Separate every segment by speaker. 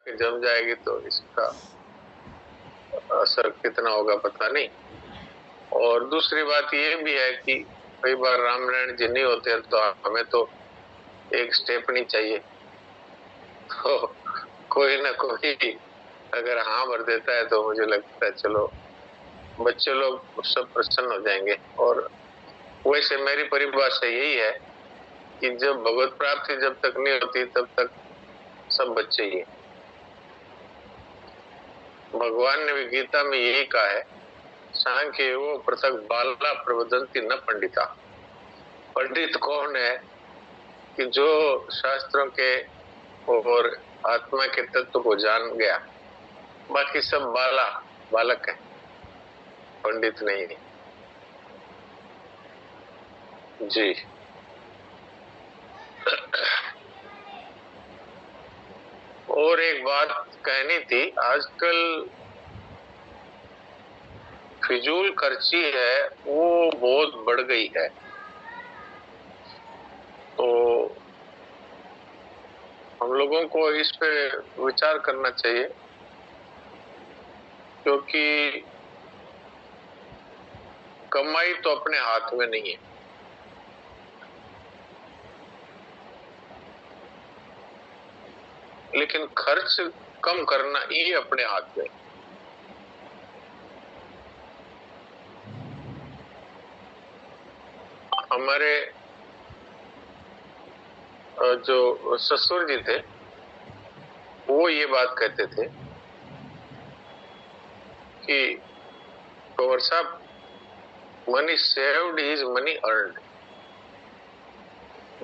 Speaker 1: कि जम जाएगी तो इसका असर कितना होगा पता नहीं। और दूसरी बात ये भी है कि कई बार रामनारायण जी नहीं होते तो हमें तो एक स्टेपनी चाहिए, तो कोई ना कोई अगर हाँ भर देता है तो मुझे लगता है चलो बच्चे लोग सब प्रसन्न हो जाएंगे। और वैसे मेरी परिभाषा यही है कि जब भगवत प्राप्ति जब तक नहीं होती तब तक सब बच्चे ही हैं। भगवान ने भी गीता में यही कहा है, सांख्य वो पृथक बाला प्रवदंती न पंडिता। पंडित कौन है कि जो शास्त्रों के और आत्मा के तत्व को जान गया, बाकी सब बालक है, पंडित नहीं है। जी। और एक बात कहनी थी, आजकल फिजूल खर्ची है वो बहुत बढ़ गई है, तो हम लोगों को इस पे विचार करना चाहिए, क्योंकि कमाई तो अपने हाथ में नहीं है, लेकिन खर्च कम करना ही अपने हाथ में। हमारे जो ससुर जी थे वो ये बात कहते थे कि कंवर साहब, money saved is money earned.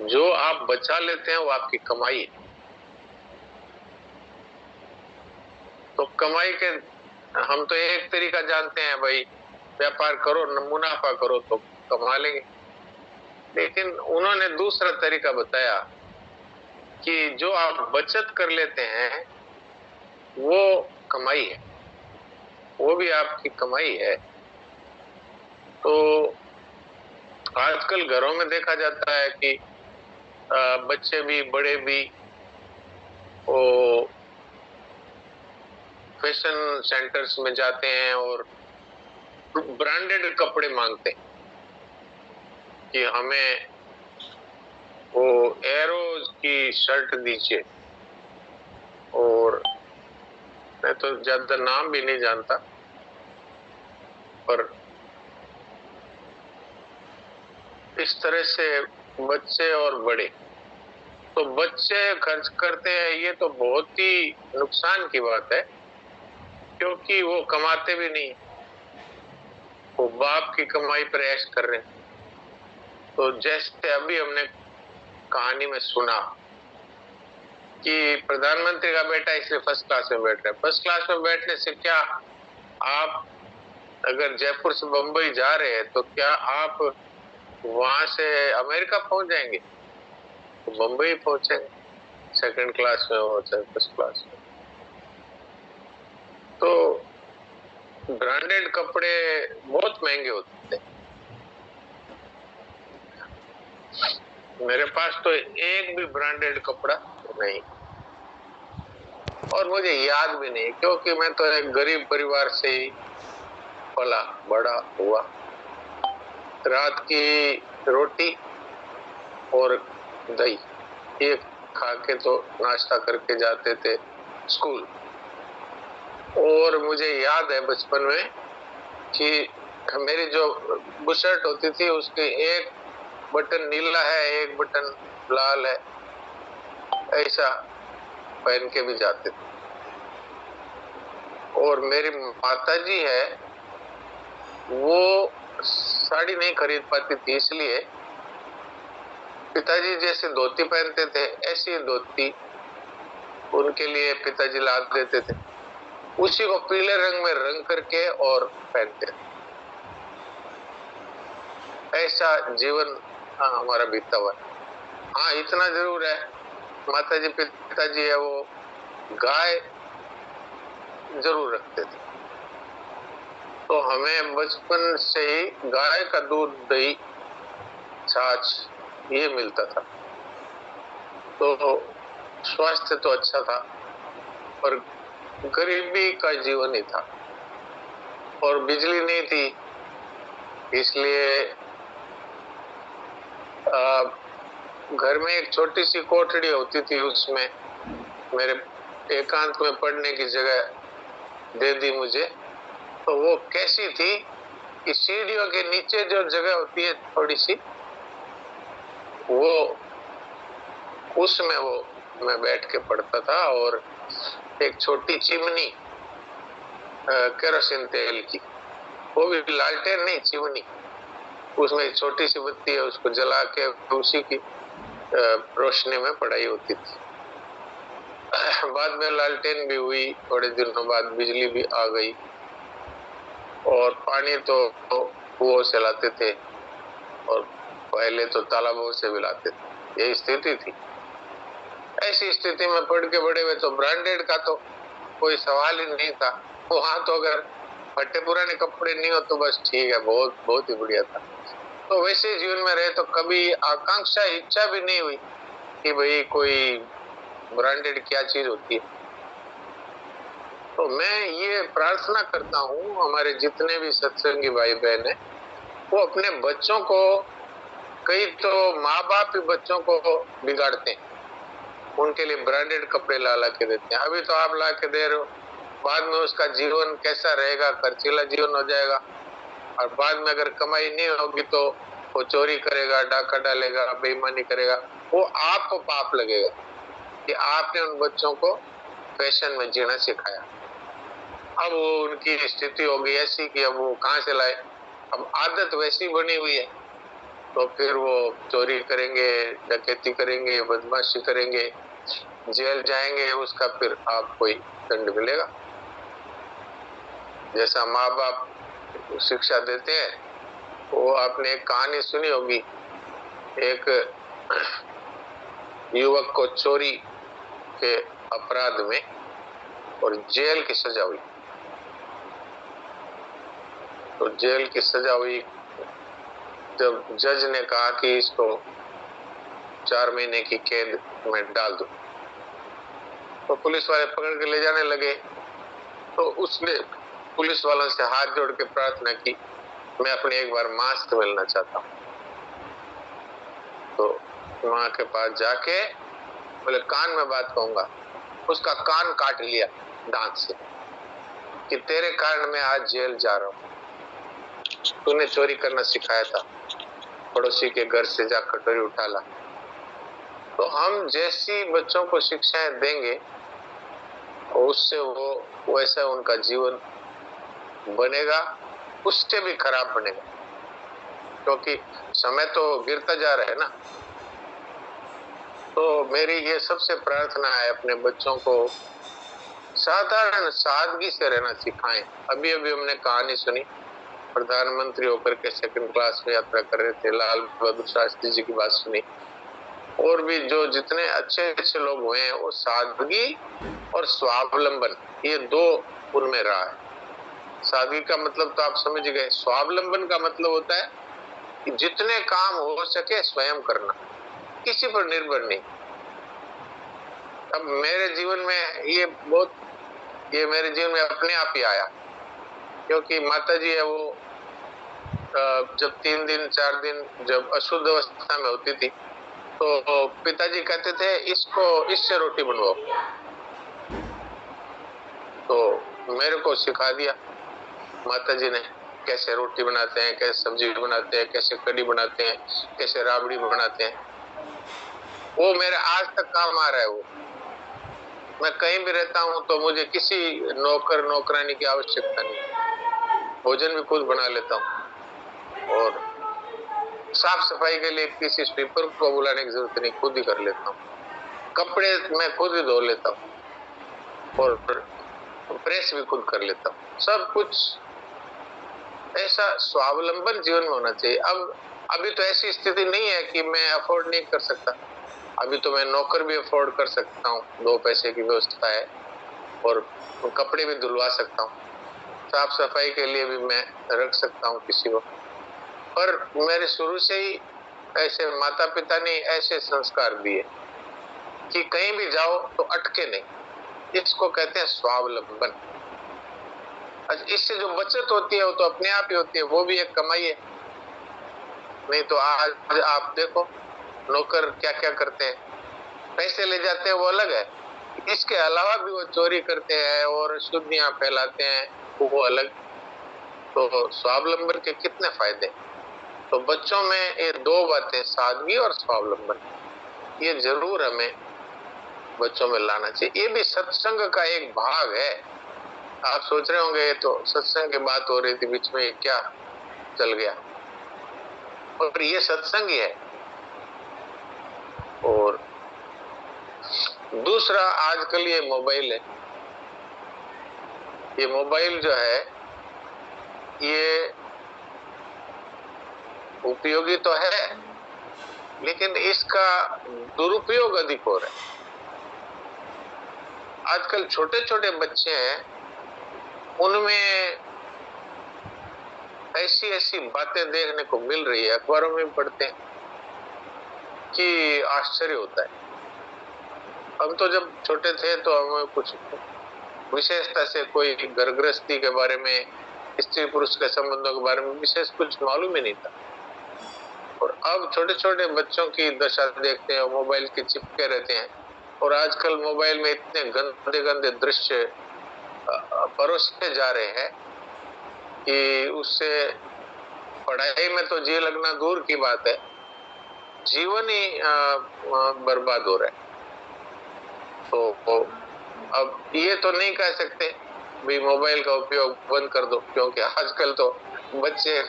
Speaker 1: जो आप बचा लेते हैं वो आपकी कमाई है। तो कमाई के हम तो एक तरीका जानते हैं भाई, व्यापार करो, मुनाफा करो तो कमा लेंगे, लेकिन उन्होंने दूसरा तरीका बताया कि जो आप बचत कर लेते हैं वो कमाई है, वो भी आपकी कमाई है। तो आजकल घरों में देखा जाता है कि बच्चे भी बड़े भी वो फैशन सेंटर्स में जाते हैं और ब्रांडेड कपड़े मांगते हैं कि हमें वो एरोज की शर्ट दीजिए। और मैं तो ज्यादा नाम भी नहीं जानता, पर इस तरह से बच्चे और बड़े, तो बच्चे खर्च करते हैं ये तो बहुत ही नुकसान की बात है, क्योंकि वो कमाते भी नहीं, वो बाप की कमाई पर ऐश कर रहे हैं। तो जैसे अभी हमने कहानी में सुना कि प्रधानमंत्री का बेटा इसलिए फर्स्ट क्लास में बैठ रहा है। फर्स्ट क्लास में बैठने से क्या, आप अगर जयपुर से बंबई जा रहे हैं तो क्या आप वहां से अमेरिका पहुंच जाएंगे? तो बंबई पहुंचेंगे, सेकंड क्लास में हो चाहे फर्स्ट क्लास में। तो ब्रांडेड कपड़े बहुत महंगे होते हैं। मेरे पास तो एक भी ब्रांडेड कपड़ा नहीं, और मुझे याद भी नहीं, क्योंकि मैं तो एक गरीब परिवार से ही पला बड़ा हुआ। रात की रोटी और दही ये खा के तो नाश्ता करके जाते थे स्कूल। और मुझे याद है बचपन में कि मेरी जो बुशर्ट होती थी उसके एक बटन नीला है, एक बटन लाल है, ऐसा पहन के भी जाते थे। और मेरी माताजी है वो साड़ी नहीं खरीद पाती थी, इसलिए पिताजी जैसे धोती पहनते थे ऐसी धोती उनके लिए पिताजी ला देते थे, उसी को पीले रंग में रंग करके और पहनते थे। ऐसा जीवन हमारा बीता हुआ है। हाँ इतना जरूर है, माताजी पिताजी है वो गाय जरूर रखते थे, तो हमें बचपन से ही गाय का दूध, दही, छाछ ये मिलता था, तो स्वास्थ्य तो अच्छा था। और गरीबी का जीवन ही था और बिजली नहीं थी, इसलिए घर में एक छोटी सी कोठड़ी होती थी, उसमें मेरे एकांत में पढ़ने की जगह दे दी मुझे। तो वो कैसी थी कि सीढ़ियों के नीचे जो जगह होती है थोड़ी सी, वो उसमें वो मैं बैठ के पढ़ता था। और एक छोटी चिमनी केरोसिन तेल की, वो भी लालटेन नहीं, चिमनी, उसमें एक छोटी सी बत्ती है, उसको जला के उसी की रोशनी में पढ़ाई होती थी। बाद में लालटेन भी हुई, थोड़े दिनों बाद बिजली भी आ गई और पानी तो कुओं से लाते थे और पहले तो तालाबों से भी लाते थे। यही स्थिति थी। ऐसी स्थिति में पढ़ के बड़े हुए, तो ब्रांडेड का तो कोई सवाल ही नहीं था। वहां तो अगर फटे पुराने कपड़े नहीं हो तो बस ठीक है, बहुत बहुत ही बढ़िया था। तो वैसे जीवन में रहे तो कभी आकांक्षा, इच्छा भी नहीं हुई कि भाई कोई ब्रांडेड क्या चीज होती है। तो मैं ये प्रार्थना करता हूँ, हमारे जितने भी सत्संगी भाई बहन है, वो अपने बच्चों को, कई तो माँ बाप ही बच्चों को बिगाड़ते हैं, उनके लिए ब्रांडेड कपड़े ला के देते हैं। अभी तो आप ला के दे रहे हो, बाद में उसका जीवन कैसा रहेगा, खर्चीला जीवन हो जाएगा। और बाद में अगर कमाई नहीं होगी तो वो चोरी करेगा, डाका डालेगा, बेईमानी करेगा। वो आपको पाप लगेगा कि आपने उन बच्चों को फैशन में जीना सिखाया। अब वो उनकी स्थिति हो गई ऐसी कि अब वो कहाँ से लाए, अब आदत वैसी बनी हुई है, तो फिर वो चोरी करेंगे, डकैती करेंगे, बदमाशी करेंगे, जेल जाएंगे, उसका फिर आपको ही दंड मिलेगा। जैसा माँ बाप शिक्षा देते हैं, वो आपने एक कहानी सुनी होगी, एक युवक को चोरी के अपराध में और जेल की सजा हुई। तो जेल की सजा हुई, जब जज ने कहा कि इसको 4 महीने की कैद में डाल दो, तो पुलिस वाले पकड़ के ले जाने लगे। तो उसने पुलिस वालों से हाथ जोड़ के प्रार्थना की, मैं अपने एक बार मां से मिलना चाहता हूँ। तो मां के पास जाके बोले कान में बात कहूंगा, उसका कान काट लिया दांत से कि तेरे कारण मैं आज जेल जा रहा हूँ, तूने चोरी करना सिखाया था, पड़ोसी के घर से जा कटोरी उठा ला। तो हम जैसी बच्चों को शिक्षाएं देंगे, उससे वो वैसा उनका जीवन बनेगा, उससे भी खराब बनेगा, क्योंकि समय तो गिरता जा रहा है ना। तो मेरी ये सबसे प्रार्थना है, अपने बच्चों को साधारण सादगी से रहना सिखाएं। अभी अभी हमने कहानी सुनी, प्रधानमंत्री होकर के सेकंड क्लास में यात्रा कर रहे थे, लाल बहादुर शास्त्री जी की बात सुनी। और भी जो जितने अच्छे अच्छे लोग हुए हैं, वो सादगी और स्वावलंबन, ये दो उनमें रहा है। सादगी का मतलब तो आप समझ गए, स्वावलंबन का मतलब होता है कि जितने काम हो सके स्वयं करना, किसी पर निर्भर नहीं। अब मेरे जीवन में ये मेरे जीवन में अपने आप ही आया, क्योंकि माता जी है वो जब 3 दिन 4 दिन जब अशुद्ध अवस्था में होती थी, तो पिताजी कहते थे इससे रोटी बनवाओ। तो मेरे को सिखा दिया माता जी ने, कैसे रोटी बनाते हैं, कैसे सब्जी बनाते हैं, कैसे कढ़ी बनाते हैं, कैसे राबड़ी बनाते हैं। वो मेरे आज तक काम आ रहा है। वो मैं कहीं भी रहता हूँ तो मुझे किसी नौकर नौकरानी की आवश्यकता नहीं, भोजन भी खुद बना लेता हूँ। और साफ सफाई के लिए किसी स्वीपर को बुलाने की जरूरत नहीं, खुद ही कर लेता हूँ। कपड़े मैं खुद ही धो लेता हूँ और प्रेस भी खुद कर लेता हूँ। सब कुछ ऐसा स्वावलंबन जीवन में होना चाहिए। अब अभी तो ऐसी स्थिति नहीं है कि मैं अफोर्ड नहीं कर सकता, अभी तो मैं नौकर भी अफोर्ड कर सकता हूँ, 2 पैसे की व्यवस्था है, और कपड़े भी धुलवा सकता हूँ, साफ सफाई के लिए भी मैं रख सकता हूँ किसी को। पर मेरे शुरू से ही ऐसे माता पिता ने ऐसे संस्कार दिए कि कहीं भी जाओ तो अटके नहीं, इसको कहते हैं स्वावलंबन। अच्छा, इससे जो बचत होती है वो तो अपने आप ही होती है, वो भी एक कमाई है। नहीं तो आज आप देखो नौकर क्या क्या करते हैं, पैसे ले जाते हैं वो अलग है, इसके अलावा भी वो चोरी करते हैं और शुद्धियां फैलाते हैं वो अलग। तो स्वावलंबन के कितने फायदे। तो बच्चों में ये दो बातें, सादगी और स्वावलंबन, ये जरूर हमें बच्चों में लाना चाहिए। ये भी सत्संग का एक भाग है। आप सोच रहे होंगे ये तो सत्संग की बात हो रही थी, बीच में क्या चल गया, और ये सत्संग ही है। और दूसरा, आजकल ये मोबाइल है, ये मोबाइल जो है ये उपयोगी तो है, लेकिन इसका दुरुपयोग अधिक हो रहा है। आजकल छोटे छोटे बच्चे हैं, उनमें ऐसी ऐसी बातें देखने को मिल रही है, अखबारों में पढ़ते हैं कि आश्चर्य होता है। हम तो जब छोटे थे तो हमें कुछ विशेषता से कोई घर गृहस्थी के बारे में, स्त्री पुरुष के संबंधों के बारे में विशेष कुछ मालूम ही नहीं था। और अब छोटे छोटे बच्चों की दशा देखते हैं, मोबाइल के चिपके रहते हैं, और आजकल मोबाइल में इतने गंदे गंदे दृश्य परोसे जा रहे हैं कि उससे पढ़ाई में तो जी लगना दूर की बात है, जीवन ही बर्बाद हो रहा है। तो अब ये तो नहीं कह सकते भी मोबाइल का उपयोग बंद कर दो, क्योंकि आजकल तो बच्चे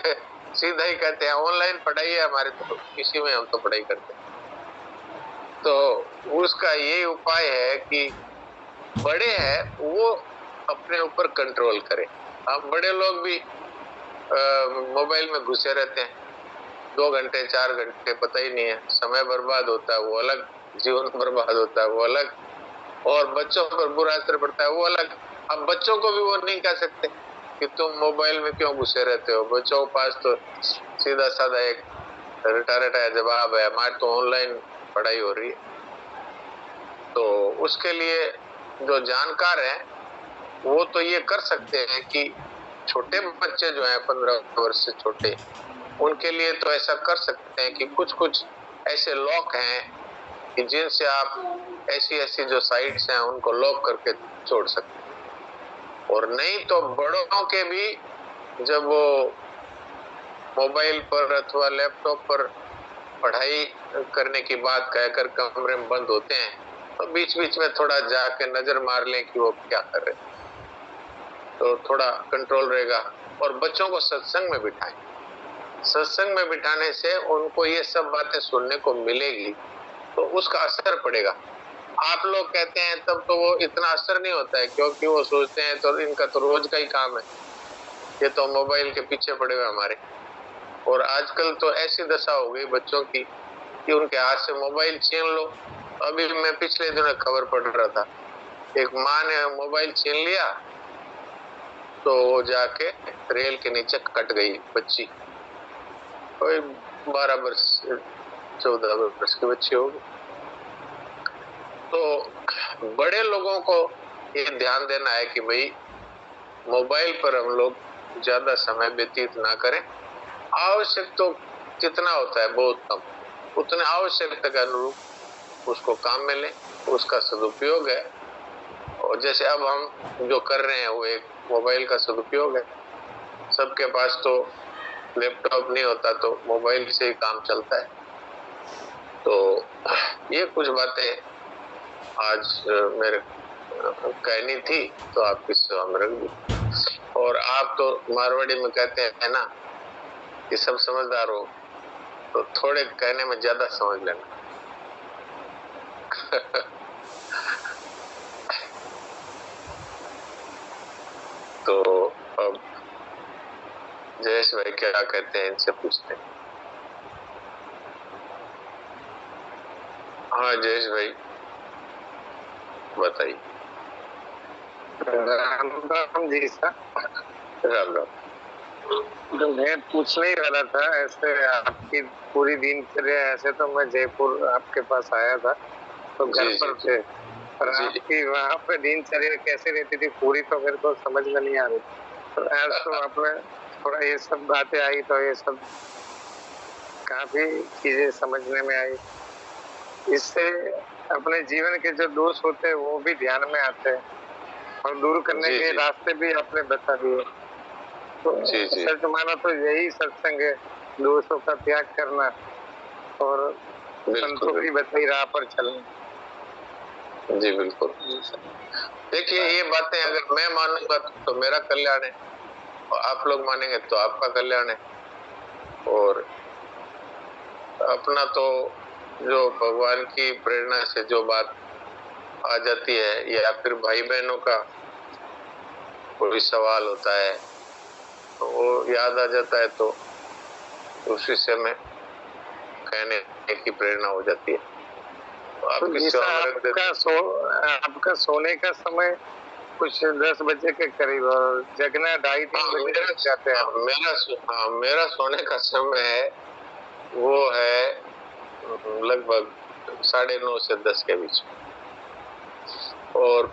Speaker 1: सीधा ही कहते हैं ऑनलाइन पढ़ाई है हमारे, तो इसी में हम तो पढ़ाई करते हैं। तो उसका यही उपाय है कि बड़े हैं वो अपने ऊपर कंट्रोल करें। अब बड़े लोग भी मोबाइल में घुसे रहते हैं, 2 घंटे 4 घंटे पता ही नहीं है, समय बर्बाद होता है वो अलग, जीवन बर्बाद होता है वो अलग, और बच्चों पर बुरा असर पड़ता है वो अलग। अब बच्चों को भी वो नहीं कह सकते कि तुम मोबाइल में क्यों घुसे रहते हो, बच्चों के पास तो सीधा साधा एक रटा जवाब है, हमारी तो ऑनलाइन पढ़ाई हो रही है। तो उसके लिए जो जानकार है वो तो ये कर सकते हैं कि छोटे बच्चे जो हैं 15 वर्ष से छोटे, उनके लिए तो ऐसा कर सकते हैं कि कुछ कुछ ऐसे लॉक हैं कि जिनसे आप ऐसी ऐसी जो साइट्स हैं उनको लॉक करके छोड़ सकते हैं। और नहीं तो बड़ों के भी जब वो मोबाइल पर अथवा लैपटॉप पर पढ़ाई करने की बात कहकर कमरे में बंद होते हैं, तो बीच बीच में थोड़ा जाके नजर मार लें कि वो क्या कर रहे हैं, तो थोड़ा कंट्रोल रहेगा। और बच्चों को सत्संग में बिठाएं, सत्संग में बिठाने से उनको ये सब बातें सुनने को मिलेगी, तो उसका असर पड़ेगा। आप लोग कहते हैं तब तो वो इतना असर नहीं होता है, क्योंकि वो सोचते हैं तो इनका तो रोज का ही काम है, ये तो मोबाइल के पीछे पड़े हुए हमारे। और आजकल तो ऐसी दशा हो गई बच्चों की कि उनके हाथ से मोबाइल छीन लो। अभी मैं पिछले दिनों खबर पढ़ रहा था, एक माँ ने मोबाइल छीन लिया तो वो जाके रेल के नीचे कट गई बच्ची, कोई 12 वर्ष 14 वर्ष की बच्ची होगी। तो बड़े लोगों को ये ध्यान देना है कि भाई मोबाइल पर हम लोग ज्यादा समय व्यतीत ना करें, आवश्यक तो कितना होता है बहुत कम, उतने आवश्यकता के अनुरूप उसको काम में लें, उसका सदुपयोग है। और जैसे अब हम जो कर रहे हैं वो एक मोबाइल का सदुपयोग है। सबके पास तो लैपटॉप नहीं होता, तो मोबाइल से ही काम चलता है। तो ये कुछ बातें आज मेरे कहनी थी, तो आपकी सेवा में रख दी। और आप तो मारवाड़ी में कहते हैं ना कि सब समझदार हो, तो थोड़े कहने में ज्यादा समझ लेना। तो अब जयेश भाई क्या कहते हैं, इनसे पूछते हैं। हाँ जयेश भाई बताइए।
Speaker 2: राम राम जी सर।
Speaker 1: राम राम।
Speaker 2: तो मैं पूछने ही वाला था, ऐसे आपकी पूरी दिनचर्या, ऐसे तो मैं जयपुर आपके पास आया था तो घर पर थे, और
Speaker 1: जी
Speaker 2: आपकी वहाँ पे दिनचर्या कैसे रहती थी पूरी, तो मेरे को समझ में नहीं आ रही। तो आज तो आपने थोड़ा ये सब बातें आई, तो ये सब काफी चीजें समझने में आई। इससे अपने जीवन के जो दोष होते हैं वो भी ध्यान में आते हैं और दूर करने
Speaker 1: जी
Speaker 2: के
Speaker 1: जी
Speaker 2: रास्ते भी आपने बता दिए। तो
Speaker 1: जी जी
Speaker 2: सच मानो तो यही सत्संग है, दोषों का त्याग करना और संतों
Speaker 1: बिल्कुल
Speaker 2: की बताई राह पर चलना।
Speaker 1: जी बिल्कुल। देखिए, ये बातें अगर मैं मानूंगा तो मेरा कल्याण है, और आप लोग मानेंगे तो आपका कल्याण है। और अपना तो जो भगवान की प्रेरणा से जो बात आ जाती है, या फिर भाई बहनों का कोई सवाल होता है तो वो याद आ जाता है, तो उस विषय में कहने की प्रेरणा हो जाती है। तो
Speaker 2: तो
Speaker 1: आपकी
Speaker 2: जैसा
Speaker 1: सेवा में रख देते
Speaker 2: आपका सोने का समय कुछ 10 बजे के करीब और जगना 2:30-3 बजे तक जाते हैं।
Speaker 1: मेरा सोने का समय है, वो है लगभग 9:30 से 10 के बीच में। और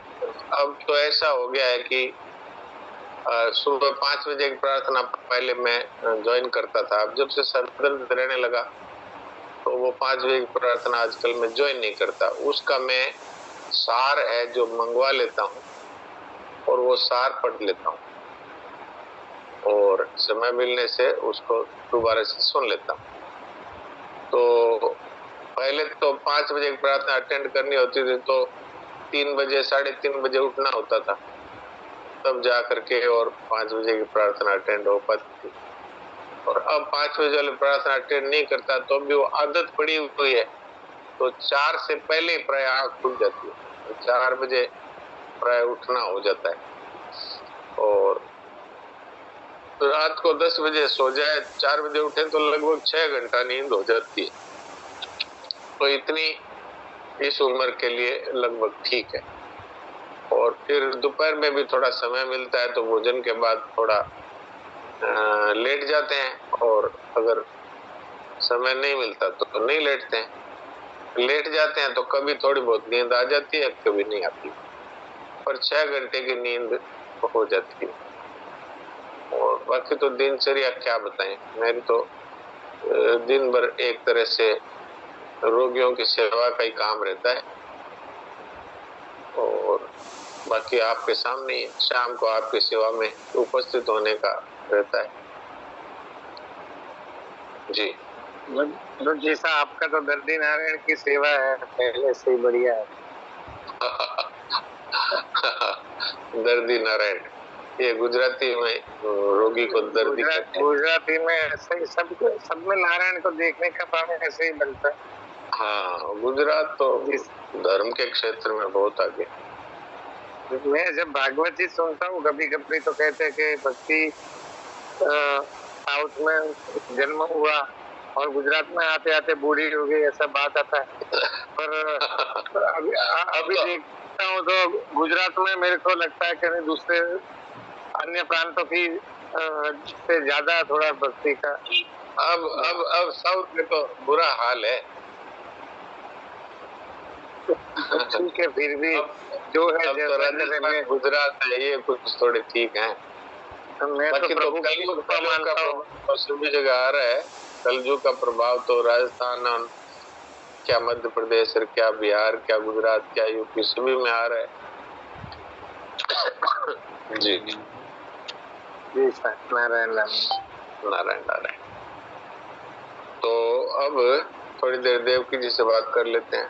Speaker 1: अब तो ऐसा हो गया है कि सुबह 5 बजे की प्रार्थना पहले मैं ज्वाइन करता था। अब जब से सर दर्द रहने लगा तो वो 5 बजे की प्रार्थना आजकल मैं ज्वाइन नहीं करता। उसका मैं सार है जो मंगवा लेता हूँ और वो सार पढ़ लेता हूँ, और समय मिलने से उसको दोबारा से सुन लेता हूँ। तो पहले तो 5 बजे की प्रार्थना अटेंड करनी होती थी तो 3 बजे 3:30 बजे उठना होता था, तब जा करके और 5 बजे की प्रार्थना अटेंड हो पाती थी। और अब 5 बजे वाली प्रार्थना अटेंड नहीं करता तो भी वो आदत पड़ी हुई है, तो 4 से पहले प्राय आँख खुल जाती है, तो 4 बजे प्राय उठना हो जाता है। और रात को 10 बजे सो जाए, 4 बजे उठे तो लगभग 6 घंटा नींद हो जाती है। तो इतनी इस उम्र के लिए लगभग ठीक है। और फिर दोपहर में भी थोड़ा समय मिलता है तो भोजन के बाद थोड़ा लेट जाते हैं, और अगर समय नहीं मिलता तो नहीं लेटते हैं। लेट जाते हैं तो कभी थोड़ी बहुत नींद आ जाती है, कभी नहीं आती, पर 6 घंटे की नींद हो जाती है। और बाकी तो दिनचर्या क्या बताएं, मेरी तो दिन भर एक तरह से रोगियों की सेवा का ही काम रहता है, और बाकी आपके सामने ही शाम को आपकी सेवा में उपस्थित होने का रहता है। जी
Speaker 2: तो जैसा आपका तो दर्दी नारायण की सेवा है पहले से ही बढ़िया है।
Speaker 1: दर्दी नारायण, ये गुजराती में रोगी को दर्दी कहते हैं।
Speaker 2: गुजराती में ऐसे ही सब में नारायण को देखने का भाव ऐसे ही बनता है।
Speaker 1: हाँ, गुजरात तो धर्म के क्षेत्र में बहुत आगे।
Speaker 2: मैं जब भागवत जी सुनता हूँ कभी कभी तो कहते हैं कि भक्ति साउथ में जन्म हुआ और गुजरात में आते आते बूढ़ी हो गई, ऐसा बात आता है। पर अभी देखता हूँ तो गुजरात में मेरे को लगता है कि दूसरे अन्य प्रांतों की से ज्यादा थोड़ा भक्ति का
Speaker 1: अब साउथ में तो बुरा हाल है।
Speaker 2: ठीक है, फिर भी जो है
Speaker 1: अब तो राजस्थान गुजरात है, ये कुछ थोड़े ठीक है।
Speaker 2: मैं तो प्रभु
Speaker 1: का सभी जगह आ रहा है। कलयुग का प्रभाव तो राजस्थान और क्या मध्य प्रदेश और क्या बिहार, क्या गुजरात, क्या यूपी, सभी में आ रहा है। जी
Speaker 2: जी नारायण
Speaker 1: नारायण नारायण। तो अब थोड़ी देर देवकी जी से बात कर लेते हैं।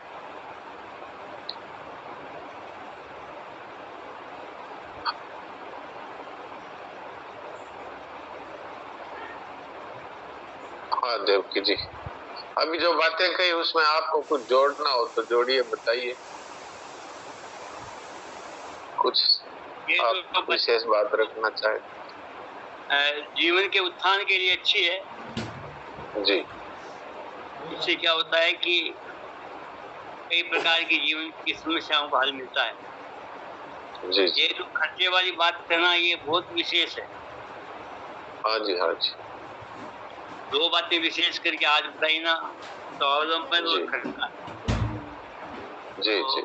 Speaker 1: हाँ देवकी जी, अभी जो बातें कही उसमें आपको कुछ जोड़ना हो तो जोड़िए, बताइए कुछ आप विशेष बात रखना चाहे।
Speaker 3: जीवन के उत्थान के लिए अच्छी है
Speaker 1: जी।
Speaker 3: इससे क्या होता है कि कई प्रकार की जीवन की समस्याओं का हल मिलता है।
Speaker 1: जी
Speaker 3: ये जो खर्चे वाली बात करना ये बहुत विशेष है।
Speaker 1: हाँ जी हाँ जी।
Speaker 3: 2 बातें विशेष करके आज बताई ना, स्वावलंबन और खर्चा।
Speaker 1: जी जी।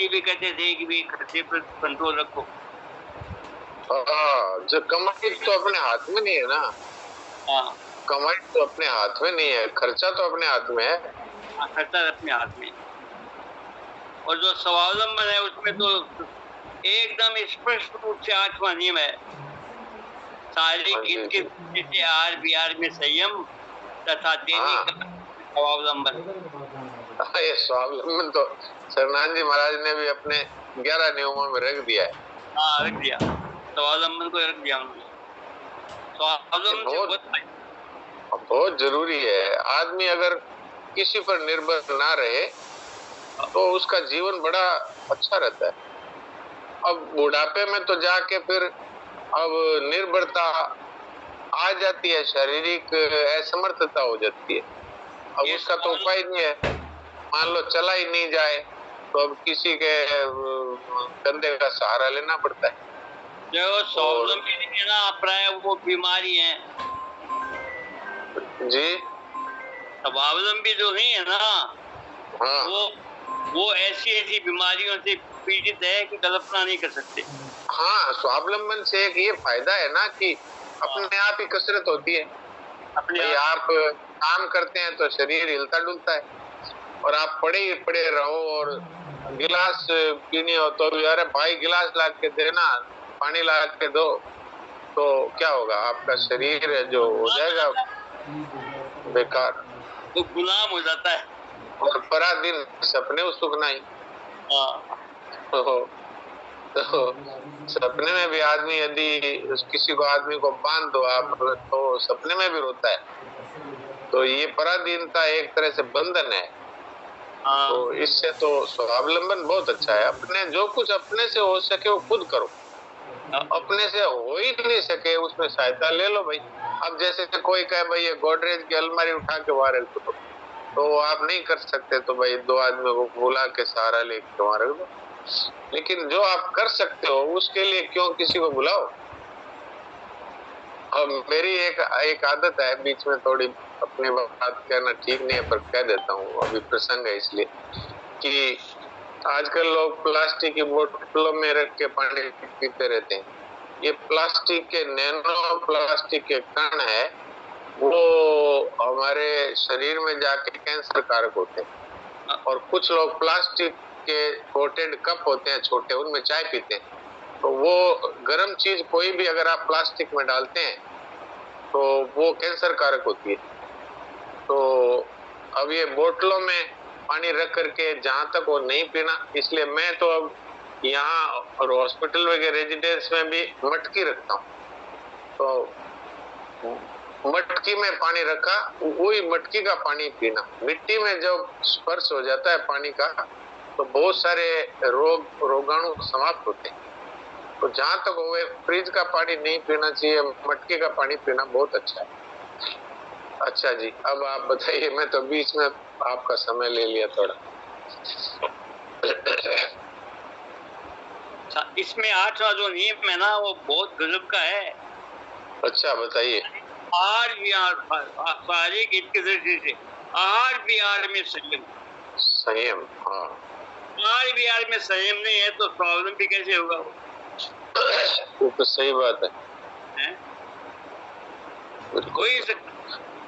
Speaker 3: जी भी कहते थे कि भाई खर्चे पर कंट्रोल रखो।
Speaker 1: हाँ, जो कमाई तो अपने हाथ में नहीं है ना।
Speaker 3: हाँ,
Speaker 1: कमाई तो अपने हाथ में नहीं है, खर्चा तो अपने हाथ में है।
Speaker 3: खर्चा अपने हाथ में। और जो स्वावलंबन है उसमें तो एकदम स्पष्ट रूप से 8वां नियम है, सारे
Speaker 1: हाँ
Speaker 3: हित
Speaker 1: जी
Speaker 3: के
Speaker 1: जी।
Speaker 3: जैसे आहार विहार में संयम तथा दैनिक
Speaker 1: हाँ,
Speaker 3: स्वावलंबन।
Speaker 1: ये स्वावलंबन तो सरनाथ जी महाराज ने भी अपने 11 नियमों में रख दिया है।
Speaker 3: हाँ, रख दिया, स्वावलंबन को रख दिया उन्होंने।
Speaker 1: ये
Speaker 3: स्वावलंबन से
Speaker 1: बहुत
Speaker 3: बहुत
Speaker 1: बहुत जरूरी है। आदमी अगर किसी पर निर्भर ना रहे तो उसका जीवन बड़ा अच्छा रहता है। अब बुढ़ापे में तो जाके फिर अब निर्भरता आ जाती है, शारीरिक असमर्थता हो जाती है। अब
Speaker 3: ये
Speaker 1: उसका तो उपाय नहीं है। मान लो चला ही नहीं जाए तो अब किसी के कंधे का सहारा लेना पड़ता है।
Speaker 3: जो
Speaker 1: और
Speaker 3: स्वावलंबी नहीं है ना, प्राय वो बीमारी है।
Speaker 1: जी
Speaker 3: स्वावलंबी जो नहीं है ना,
Speaker 1: हाँ
Speaker 3: वो ऐसी ऐसी बीमारियों से पीड़ित है कि कल्पना नहीं कर सकते।
Speaker 1: हाँ, स्वावलंबन से एक ये फायदा है ना कि
Speaker 3: हाँ,
Speaker 1: अपने आप ही कसरत होती है।
Speaker 3: अपने
Speaker 1: भाई
Speaker 3: आप
Speaker 1: आप काम करते हैं तो शरीर हिलता डुलता है, और आप पड़े ही पड़े रहो और गिलास पीनी हो तो भी अरे भाई गिलास ला के देना, पानी ला के दो, तो क्या होगा? आपका शरीर है जो हो जाएगा बेकार।
Speaker 3: वो गुलाम हो जाता है।
Speaker 1: और परा दिन सपने वो सुख नहीं।
Speaker 3: हाँ,
Speaker 1: तो, तो सपने में भी आदमी यदि किसी को आदमी को बांध दो आप तो सपने में भी रोता है। तो ये पराधीनता एक तरह से बंधन है।
Speaker 3: हाँ,
Speaker 1: तो इससे तो स्वावलंबन बहुत अच्छा है। अपने जो कुछ अपने से हो सके वो खुद करो, अपने से हो ही नहीं सके उसमें सहायता ले लो भाई। अब जैसे कोई कहे भाई ये गोदरेज की अलमारी उठा के बाहर रख दो, तो आप नहीं कर सकते, तो भाई 2 आदमी को बुला के सहारा लेके वहां रख दो। लेकिन जो आप कर सकते हो उसके लिए क्यों किसी को बुलाओ? अब मेरी एक एक आदत है, बीच में थोड़ी अपनी बात कहना ठीक नहीं है पर कह देता हूँ, अभी प्रसंग है इसलिए, कि आजकल लोग प्लास्टिक की बोतलों में रख के पानी पीते रहते हैं। ये प्लास्टिक के नैनो प्लास्टिक के कण है, वो हमारे शरीर में जाके कैंसर कारक होते हैं। और कुछ लोग प्लास्टिक के कोटेड कप होते हैं छोटे, उनमें चाय पीते हैं। तो वो गर्म चीज कोई भी अगर आप प्लास्टिक में डालते हैं तो वो कैंसर कारक होती है। तो अब ये बोतलों में पानी रख करके जहां तक वो नहीं पीना, इसलिए मैं तो अब यहाँ और हॉस्पिटल वगैरह रेजिडेंस में भी मटकी रखता हूँ। तो मटकी में पानी रखा, वही मटकी का पानी पीना। मिट्टी में जब स्पर्श हो जाता है पानी का तो बहुत सारे रोगाणु समाप्त होते हैं। तो जहां तक हो फ्रिज का पानी नहीं पीना चाहिए, मटके का पानी पीना बहुत अच्छा है। अच्छा जी, अब आप बताइए, मैं तो बीच में आपका समय ले लिया थोड़ा।
Speaker 3: इसमें 8वां जो नियम है ना वो बहुत गजब का है।
Speaker 1: अच्छा बताइए।
Speaker 3: आहार विहार, शारीरिक हित की दृष्टि से आहार विहार में संयम।
Speaker 1: संयम, हाँ।
Speaker 3: आहार विहार में संयम नहीं है तो स्वावलंबी कैसे होगा वो?
Speaker 1: वो तो सही बात है।
Speaker 3: कोई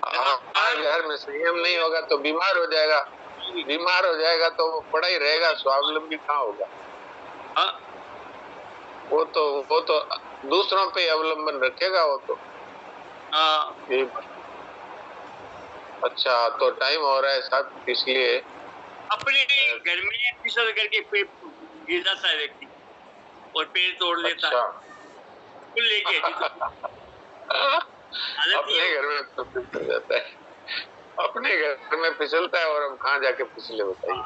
Speaker 1: आहार विहार में संयम नहीं होगा तो बीमार हो जाएगा। बीमार हो जाएगा तो वो पड़ा ही रहेगा, स्वावलंबी कहाँ होगा?
Speaker 3: हाँ,
Speaker 1: वो तो दूसरों पे अवलंबन रखेगा वो तो।
Speaker 3: हाँ,
Speaker 1: अच्छा, तो टाइम हो रहा है साहब, इसलिए
Speaker 3: अपने घर में फिसल करके पेड़ गिर जाता है व्यक्ति और पेड़ तोड़ लेता है। फूल लेके
Speaker 1: अपने घर में तो फिसल जाता है, अपने घर में फिसलता है और हम कहाँ जाके फिसले, बताइए।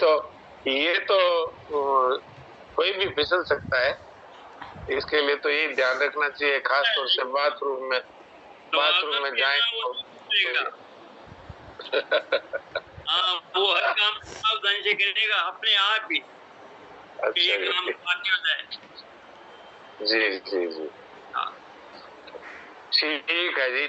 Speaker 1: तो ये तो कोई भी फिसल सकता है। इसके लिए तो यही ध्यान रखना चाहिए, खास तौर से बाथरूम में जाए तो
Speaker 3: हाँ, वो हर काम सावधानी से करेगा अपने आप ही।
Speaker 1: अच्छा
Speaker 3: ये काम बाकी हो जाए।
Speaker 1: जी जी जी,
Speaker 3: हाँ,
Speaker 1: ठीक है जी।